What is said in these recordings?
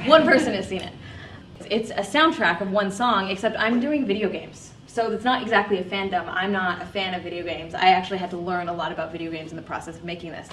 One person has seen it. It's a soundtrack of one song, except I'm doing video games. So it's not exactly a fandom. I'm not a fan of video games. I actually had to learn a lot about video games in the process of making this.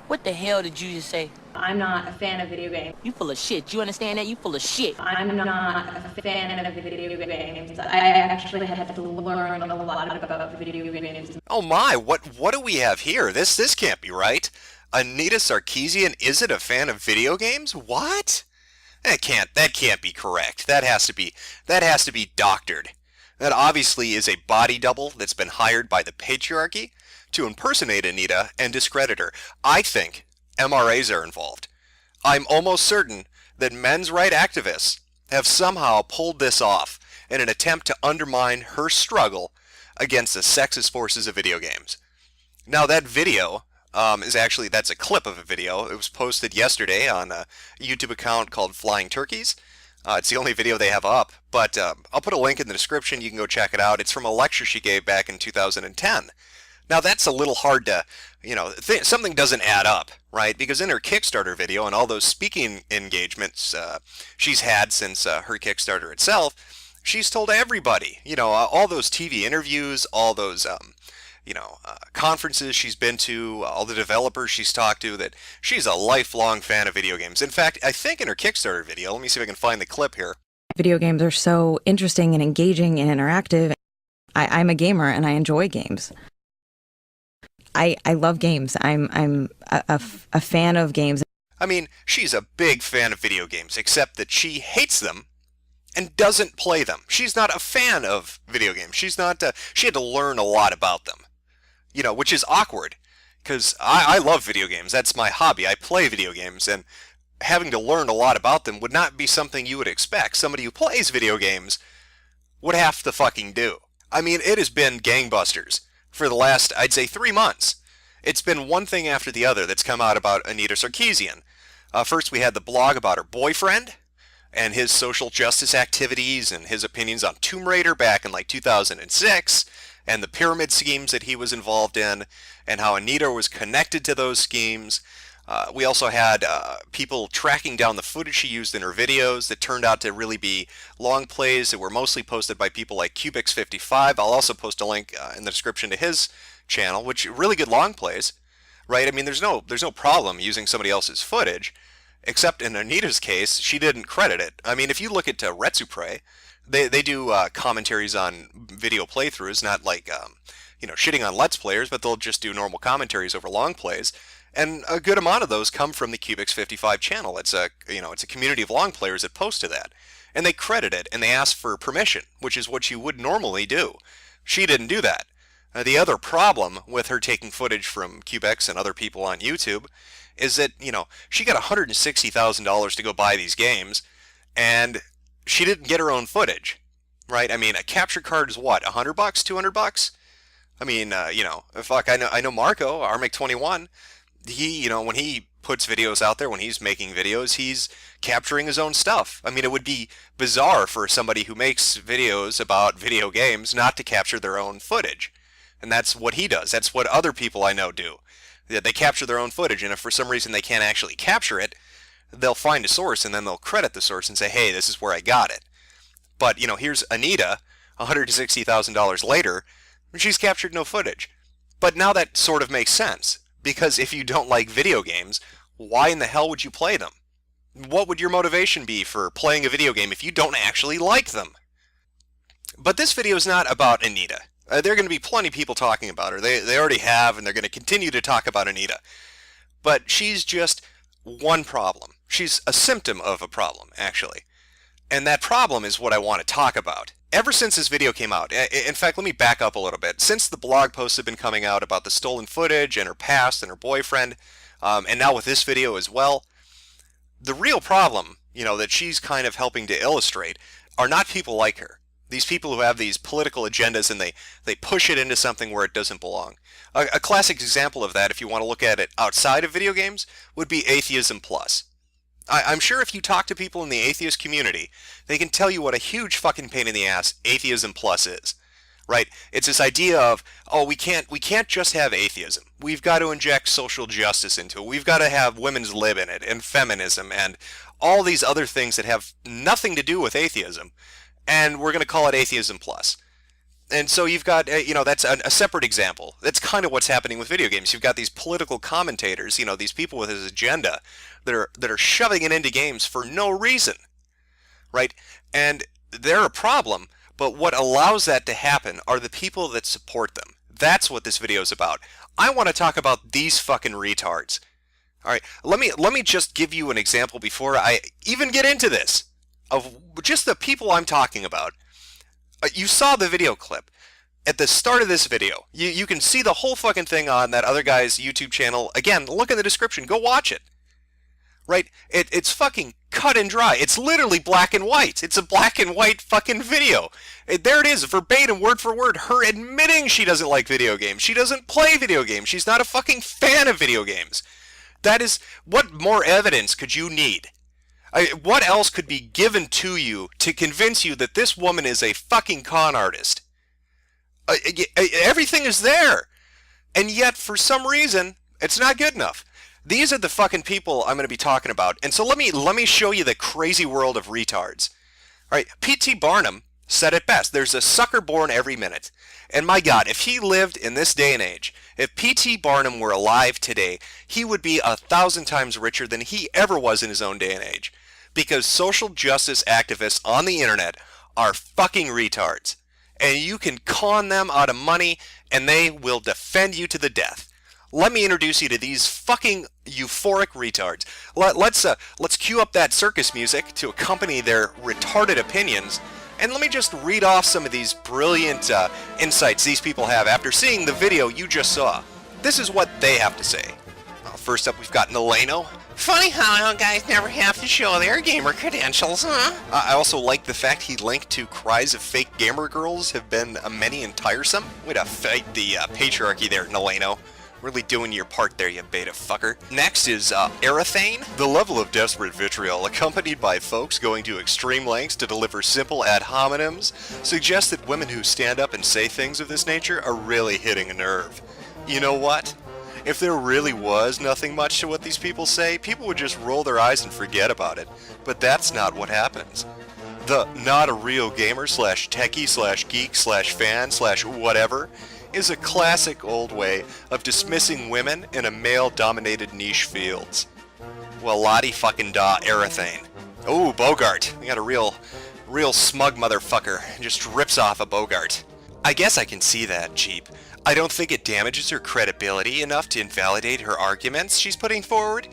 What the hell did you just say? I'm not a fan of video games. You full of shit. You understand that? You full of shit. I'm not a fan of video games. I actually had to learn a lot about video games. Oh my, what do we have here? This can't be right. Anita Sarkeesian isn't a fan of video games? What? That can't be correct. That has to be doctored. That obviously is a body double that's been hired by the patriarchy to impersonate Anita and discredit her. I think MRAs are involved. I'm almost certain that men's rights activists have somehow pulled this off in an attempt to undermine her struggle against the sexist forces of video games. Now that video that's a clip of a video. It was posted yesterday on a YouTube account called Flying Turkeys. It's the only video they have up, but I'll put a link in the description. You can go check it out. It's from a lecture she gave back in 2010. Now that's a little hard to, something doesn't add up, right? Because in her Kickstarter video and all those speaking engagements she's had since her Kickstarter itself, she's told everybody, all those TV interviews, all those, conferences she's been to, all the developers she's talked to, that she's a lifelong fan of video games. In fact, I think in her Kickstarter video, let me see if I can find the clip here. Video games are so interesting and engaging and interactive. I'm a gamer and I enjoy games. I love games. I'm a fan of games. I mean, she's a big fan of video games, except that she hates them and doesn't play them. She's not a fan of video games. She had to learn a lot about them, which is awkward, because I love video games. That's my hobby. I play video games, and having to learn a lot about them would not be something you would expect somebody who plays video games would have to fucking do. I mean, it has been gangbusters for the last, I'd say, 3 months. It's been one thing after the other that's come out about Anita Sarkeesian. First we had the blog about her boyfriend and his social justice activities and his opinions on Tomb Raider back in like 2006, and the pyramid schemes that he was involved in, and how Anita was connected to those schemes. We also had people tracking down the footage she used in her videos that turned out to really be long plays that were mostly posted by people like Cubix55. I'll also post a link in the description to his channel, which really good long plays, right? I mean, there's no problem using somebody else's footage, except in Anita's case, she didn't credit it. I mean, if you look at Aristocrat, they do commentaries on video playthroughs, not like shitting on Let's Players, but they'll just do normal commentaries over long plays. And a good amount of those come from the Cubix55 channel. It's a community of long players that post to that, and they credit it and they ask for permission, which is what you would normally do. She didn't do that. The other problem with her taking footage from Cubix and other people on YouTube is that she got $160,000 to go buy these games, and she didn't get her own footage, right? I mean, a capture card is what, $100, $200? I mean, fuck, I know Marco, Armic21. He, when he puts videos out there, when he's making videos, he's capturing his own stuff. I mean, it would be bizarre for somebody who makes videos about video games not to capture their own footage. And that's what he does. That's what other people I know do. They capture their own footage, and if for some reason they can't actually capture it, they'll find a source and then they'll credit the source and say, hey, this is where I got it. But, here's Anita, $160,000 later, and she's captured no footage. But now that sort of makes sense. Because if you don't like video games, why in the hell would you play them? What would your motivation be for playing a video game if you don't actually like them? But this video is not about Anita. There are going to be plenty of people talking about her. They already have, and they're going to continue to talk about Anita. But she's just one problem. She's a symptom of a problem, actually. And that problem is what I want to talk about. Ever since this video came out, in fact, let me back up a little bit. Since the blog posts have been coming out about the stolen footage and her past and her boyfriend, and now with this video as well, the real problem, that she's kind of helping to illustrate are not people like her. These people who have these political agendas and they push it into something where it doesn't belong. A classic example of that, if you want to look at it outside of video games, would be Atheism Plus. I'm sure if you talk to people in the atheist community, they can tell you what a huge fucking pain in the ass Atheism Plus is, right? It's this idea of, oh, we can't just have atheism. We've got to inject social justice into it. We've got to have women's lib in it, and feminism, and all these other things that have nothing to do with atheism, and we're going to call it atheism plus. And so you've got, that's a separate example. That's kind of what's happening with video games. You've got these political commentators, these people with this agenda that are shoving it into games for no reason, right? And they're a problem, but what allows that to happen are the people that support them. That's what this video is about. I want to talk about these fucking retards. All right, let me just give you an example before I even get into this of just the people I'm talking about. You saw the video clip. At the start of this video, you can see the whole fucking thing on that other guy's YouTube channel. Again, look in the description. Go watch it. Right? It's fucking cut and dry. It's literally black and white. It's a black and white fucking video. There it is, verbatim, word for word. Her admitting she doesn't like video games. She doesn't play video games. She's not a fucking fan of video games. That is, what more evidence could you need? What else could be given to you to convince you that this woman is a fucking con artist? Everything is there. And yet, for some reason, it's not good enough. These are the fucking people I'm going to be talking about. And so let me show you the crazy world of retards. All right, P.T. Barnum said it best. There's a sucker born every minute. And my God, if he lived in this day and age, if P.T. Barnum were alive today, he would be 1,000 times richer than he ever was in his own day and age. Because social justice activists on the internet are fucking retards. And you can con them out of money, and they will defend you to the death. Let me introduce you to these fucking euphoric retards. Let's cue up that circus music to accompany their retarded opinions, and let me just read off some of these brilliant insights these people have after seeing the video you just saw. This is what they have to say. First up, we've got Naleno. Funny how guys never have to show their gamer credentials, huh? I also like the fact he linked to cries of fake gamer girls have been many and tiresome. Way to fight the patriarchy there, Naleno. Really doing your part there, you beta fucker. Next is Arithane. The level of desperate vitriol, accompanied by folks going to extreme lengths to deliver simple ad hominems, suggests that women who stand up and say things of this nature are really hitting a nerve. You know what? If there really was nothing much to what these people say, people would just roll their eyes and forget about it. But that's not what happens. The not a real gamer slash techie slash geek slash fan slash whatever is a classic old way of dismissing women in a male-dominated niche fields. Well, Lottie fucking da Arithane. Oh, Bogart. We got a real smug motherfucker. Just rips off a Bogart. I guess I can see that, Cheap. I don't think it damages her credibility enough to invalidate her arguments she's putting forward.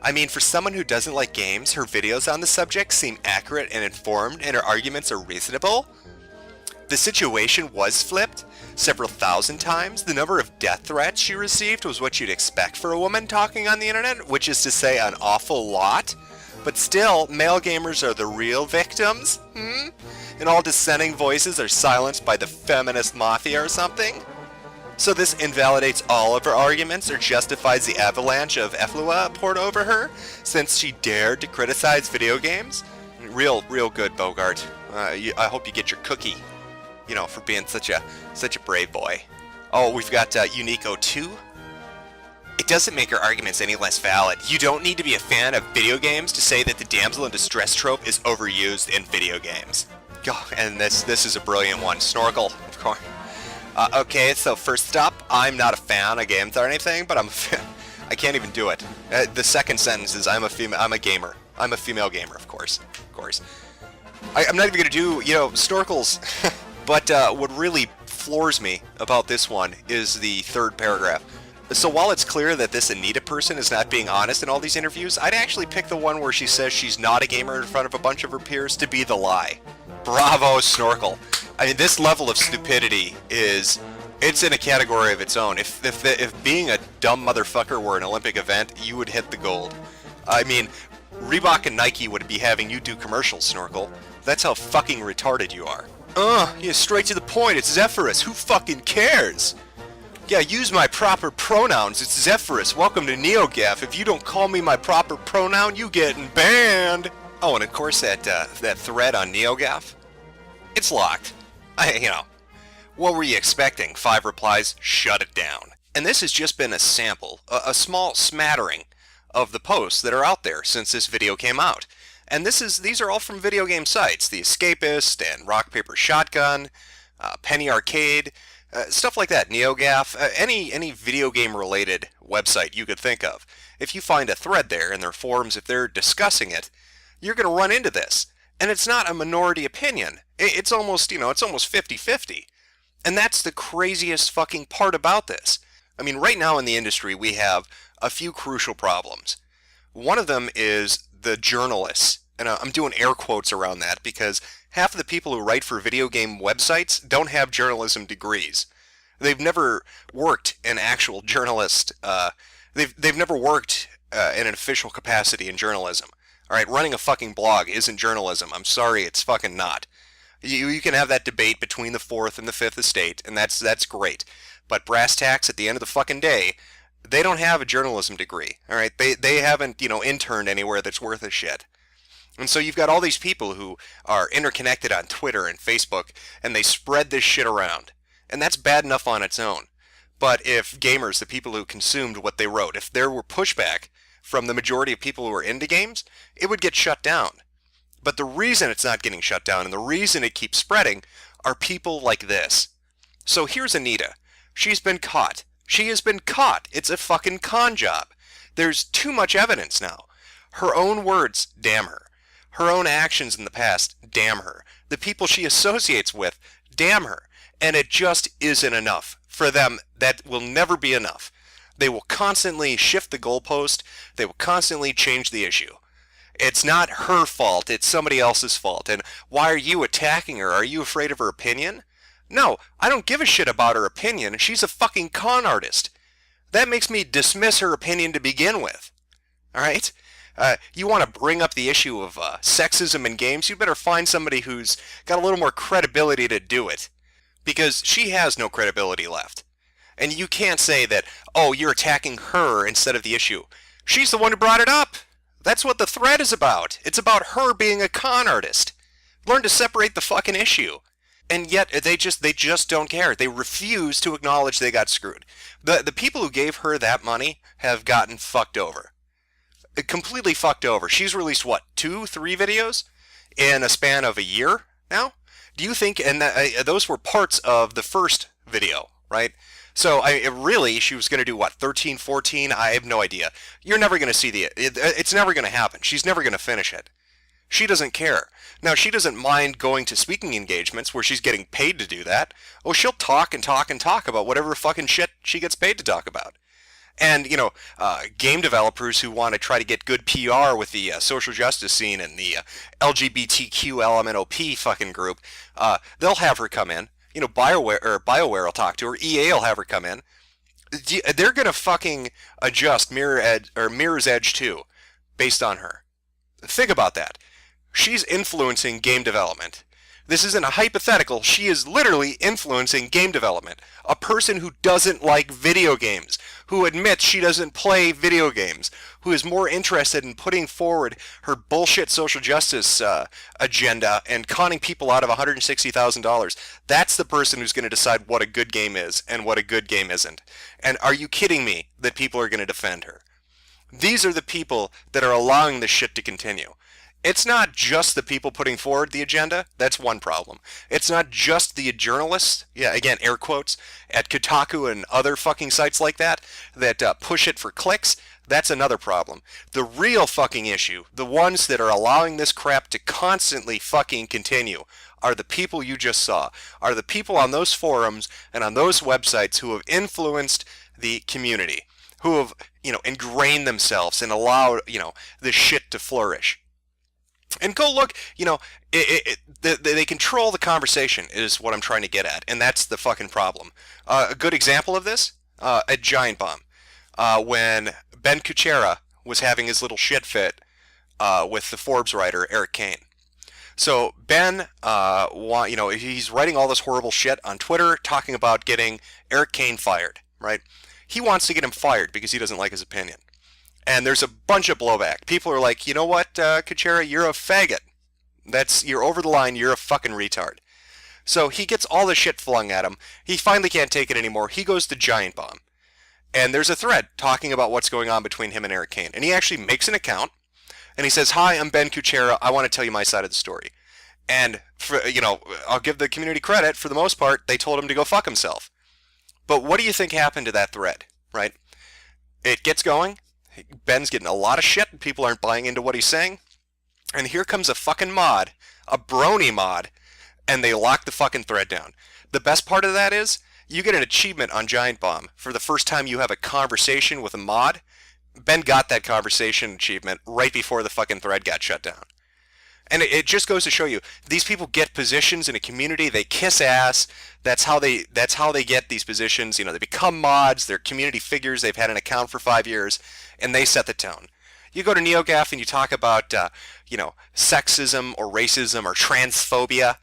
I mean, for someone who doesn't like games, her videos on the subject seem accurate and informed, and her arguments are reasonable. The situation was flipped several thousand times. The number of death threats she received was what you'd expect for a woman talking on the internet, which is to say an awful lot. But still, male gamers are the real victims? And all dissenting voices are silenced by the feminist mafia or something? So this invalidates all of her arguments or justifies the avalanche of efflua poured over her, since she dared to criticize video games? Real good, Bogart. I hope you get your cookie, for being such a brave boy. Oh, we've got Unico 2. It doesn't make her arguments any less valid. You don't need to be a fan of video games to say that the damsel in distress trope is overused in video games. Oh, and this is a brilliant one. Snorkel, of course. Okay, so first up, I'm not a fan of games or anything, but I'm a fan. I can't even do it. The second sentence is I'm a gamer. I'm a female gamer, of course. I'm not even gonna do, snorkels. But what really floors me about this one is the third paragraph. So while it's clear that this Anita person is not being honest in all these interviews, I'd actually pick the one where she says she's not a gamer in front of a bunch of her peers to be the lie. Bravo, Snorkel. I mean, this level of stupidity it's in a category of its own. If being a dumb motherfucker were an Olympic event, you would hit the gold. I mean, Reebok and Nike would be having you do commercials, Snorkel. That's how fucking retarded you are. Yeah, straight to the point. It's Zephyrus. Who fucking cares? Yeah, use my proper pronouns. It's Zephyrus. Welcome to NeoGaf. If you don't call me my proper pronoun, you getting banned. Oh, and of course that thread on NeoGaf, it's locked. What were you expecting? 5 replies, shut it down. And this has just been a sample, a small smattering of the posts that are out there since this video came out. And these are all from video game sites, The Escapist and Rock Paper Shotgun, Penny Arcade, stuff like that, NeoGAF, any video game related website you could think of. If you find a thread there in their forums, if they're discussing it, you're going to run into this. And it's not a minority opinion. It's almost, it's almost 50-50. And that's the craziest fucking part about this. I mean, right now in the industry, we have a few crucial problems. One of them is the journalists. And I'm doing air quotes around that because half of the people who write for video game websites don't have journalism degrees. They've never worked in actual journalist. They've never worked in an official capacity in journalism. All right, running a fucking blog isn't journalism. I'm sorry, it's fucking not. You can have that debate between the fourth and the fifth estate, and that's great. But brass tacks at the end of the fucking day, they don't have a journalism degree. All right, they haven't interned anywhere that's worth a shit. And so you've got all these people who are interconnected on Twitter and Facebook, and they spread this shit around. And that's bad enough on its own. But if gamers, the people who consumed what they wrote, if there were pushback from the majority of people who are into games, it would get shut down. But the reason it's not getting shut down and the reason it keeps spreading are people like this. So here's Anita. She's been caught. She has been caught. It's a fucking con job. There's too much evidence now. Her own words, damn her. Her own actions in the past, damn her. The people she associates with, damn her. And it just isn't enough. For them, that will never be enough. They will constantly shift the goalpost. They will constantly change the issue. It's not her fault. It's somebody else's fault. And why are you attacking her? Are you afraid of her opinion? No, I don't give a shit about her opinion. She's a fucking con artist. That makes me dismiss her opinion to begin with. All right? You want to bring up the issue of sexism in games, you better find somebody who's got a little more credibility to do it. Because she has no credibility left. And you can't say that, oh, you're attacking her instead of the issue. She's the one who brought it up. That's what the thread is about. It's about her being a con artist. Learn to separate the fucking issue. And yet, they just don't care. They refuse to acknowledge they got screwed. The people who gave her that money have gotten fucked over. Completely fucked over. She's released, what, 2-3 videos in a span of a year now? Do you think, and those were parts of the first video, right? So, really, she was going to do, what, 13, 14? I have no idea. You're never going to see it's never going to happen. She's never going to finish it. She doesn't care. Now, she doesn't mind going to speaking engagements where she's getting paid to do that. Oh, she'll talk and talk and talk about whatever fucking shit she gets paid to talk about. And, game developers who want to try to get good PR with the social justice scene and the LGBTQ LMNOP fucking group, they'll have her come in. BioWare will talk to her. EA will have her come in. They're going to fucking adjust Mirror's Edge 2 based on her. Think about that. She's influencing game development. This isn't a hypothetical. She is literally influencing game development. A person who doesn't like video games, who admits she doesn't play video games, who is more interested in putting forward her bullshit social justice agenda and conning people out of $160,000. That's the person who's going to decide what a good game is and what a good game isn't. And are you kidding me that people are going to defend her? These are the people that are allowing this shit to continue. It's not just the people putting forward the agenda. That's one problem. It's not just the journalists, again, air quotes, at Kotaku and other fucking sites like that push it for clicks. That's another problem. The real fucking issue, the ones that are allowing this crap to constantly fucking continue, are the people you just saw, are the people on those forums and on those websites who have influenced the community, who have, ingrained themselves and allowed, this shit to flourish. And go look, they control the conversation is what I'm trying to get at, and that's the fucking problem. A good example of this, at Giant Bomb, when Ben Kuchera was having his little shit fit with the Forbes writer Eric Kane. So Ben, he's writing all this horrible shit on Twitter, talking about getting Eric Kane fired, right? He wants to get him fired because he doesn't like his opinion. And there's a bunch of blowback. People are like, you know what, Kuchera, you're a faggot. You're over the line, you're a fucking retard. So he gets all the shit flung at him. He finally can't take it anymore. He goes to Giant Bomb. And there's a thread talking about what's going on between him and Eric Kane. And he actually makes an account. and he says, "Hi, I'm Ben Kuchera. I want to tell you my side of the story." And I'll give the community credit. For the most part, they told him to go fuck himself. But what do you think happened to that thread? Right? It gets going. Ben's getting a lot of shit. People aren't buying into what he's saying. And here comes a fucking mod, a brony mod, and they lock the fucking thread down. The best part of that is you get an achievement on Giant Bomb for the first time you have a conversation with a mod. Ben got that conversation achievement right before the fucking thread got shut down. And it just goes to show you, these people get positions in a community, they kiss ass. That's how they get these positions. They become mods, they're community figures, they've had an account for 5 years, and they set the tone. You go to NeoGAF and you talk about, sexism or racism or transphobia,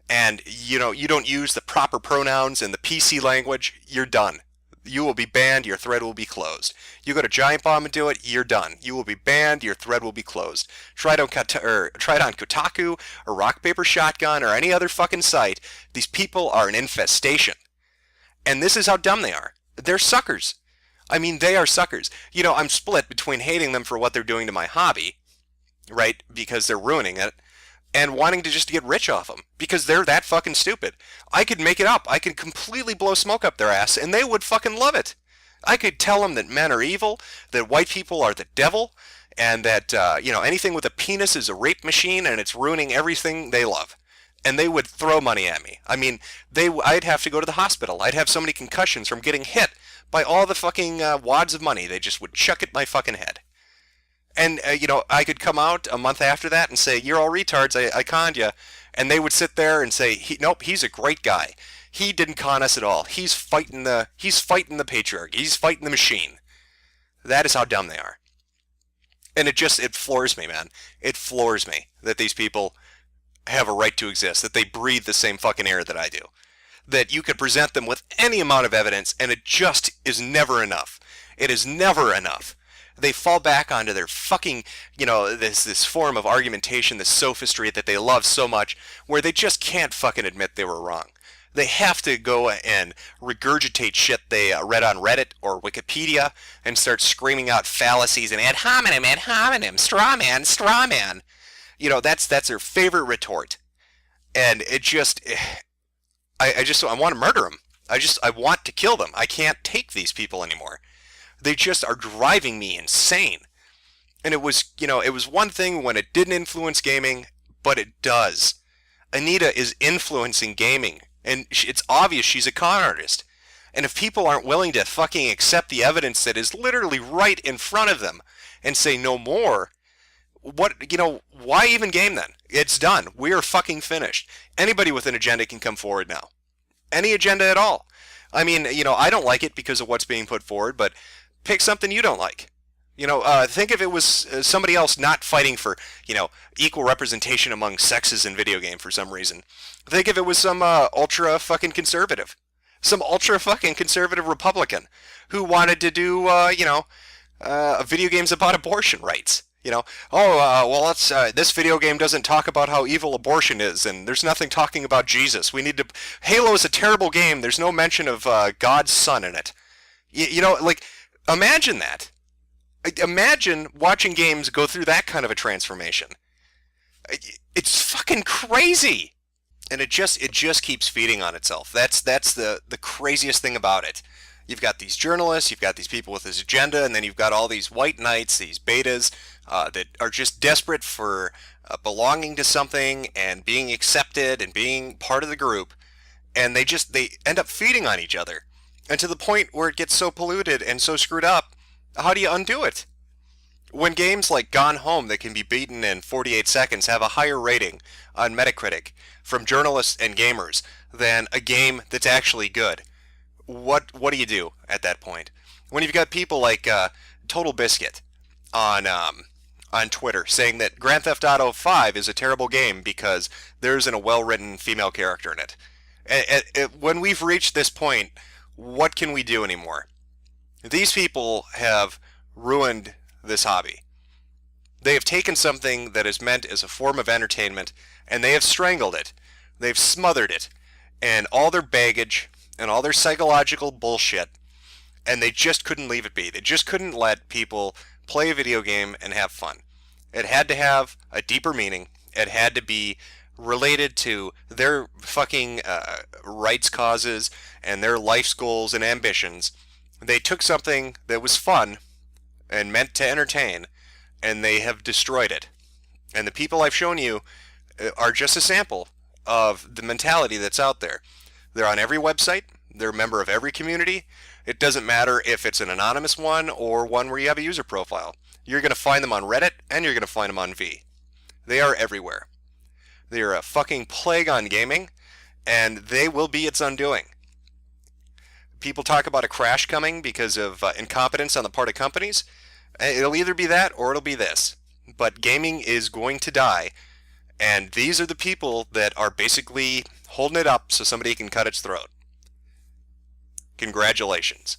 and, you don't use the proper pronouns and the PC language, you're done. You will be banned, your thread will be closed. You go to Giant Bomb and do it, you're done. You will be banned, your thread will be closed. Try it on Kotaku or Rock Paper Shotgun or any other fucking site. These people are an infestation. And this is how dumb they are. They're suckers. I mean, they are suckers. I'm split between hating them for what they're doing to my hobby, right, because they're ruining it, and wanting to just get rich off them, because they're that fucking stupid. I could make it up. I could completely blow smoke up their ass, and they would fucking love it. I could tell them that men are evil, that white people are the devil, and that, anything with a penis is a rape machine, and it's ruining everything they love. And they would throw money at me. I mean, I'd have to go to the hospital. I'd have so many concussions from getting hit by all the fucking wads of money. They just would chuck at my fucking head. And, I could come out a month after that and say, "You're all retards, I conned you." And they would sit there and say, "Nope, he's a great guy. He didn't con us at all. He's fighting the patriarchy. He's fighting the machine." That is how dumb they are. And it floors me, man. It floors me that these people have a right to exist, that they breathe the same fucking air that I do. That you could present them with any amount of evidence, and it just is never enough. It is never enough. They fall back onto their fucking, this form of argumentation, this sophistry that they love so much, where they just can't fucking admit they were wrong. They have to go and regurgitate shit they read on Reddit or Wikipedia and start screaming out fallacies and ad hominem, straw man. That's their favorite retort. And it just, I want to murder them. I want to kill them. I can't take these people anymore. They just are driving me insane. And it was one thing when it didn't influence gaming, but it does. Anita is influencing gaming, and it's obvious she's a con artist. And if people aren't willing to fucking accept the evidence that is literally right in front of them and say no more, why even game then? It's done. We are fucking finished. Anybody with an agenda can come forward now. Any agenda at all. I mean, I don't like it because of what's being put forward, but pick something you don't like. Think if it was somebody else not fighting for, equal representation among sexes in video game for some reason. Think if it was some ultra fucking conservative. Some ultra fucking conservative Republican who wanted to do, video games about abortion rights. This video game doesn't talk about how evil abortion is, and there's nothing talking about Jesus. Halo is a terrible game. There's no mention of God's son in it. Imagine that. Imagine watching games go through that kind of a transformation. It's fucking crazy. And it just keeps feeding on itself. That's the craziest thing about it. You've got these journalists, you've got these people with this agenda, and then you've got all these white knights, these betas, that are just desperate for belonging to something and being accepted and being part of the group. And they end up feeding on each other. And to the point where it gets so polluted and so screwed up, how do you undo it? When games like Gone Home that can be beaten in 48 seconds have a higher rating on Metacritic from journalists and gamers than a game that's actually good, what do you do at that point? When you've got people like Total Biscuit on Twitter saying that Grand Theft Auto 5 is a terrible game because there isn't a well-written female character in it. When we've reached this point, what can we do anymore? These people have ruined this hobby. They have taken something that is meant as a form of entertainment, and they have strangled it. They've smothered it, and all their baggage, and all their psychological bullshit, and they just couldn't leave it be. They just couldn't let people play a video game and have fun. It had to have a deeper meaning. It had to be related to their fucking rights causes and their life's goals and ambitions. They took something that was fun and meant to entertain, and they have destroyed it. And the people I've shown you are just a sample of the mentality that's out there. They're on every website. They're a member of every community. It doesn't matter if it's an anonymous one or one where you have a user profile. You're going to find them on Reddit, and you're going to find them on V. They are everywhere. They are a fucking plague on gaming, and they will be its undoing. People talk about a crash coming because of incompetence on the part of companies. It'll either be that or it'll be this. But gaming is going to die, and these are the people that are basically holding it up so somebody can cut its throat. Congratulations.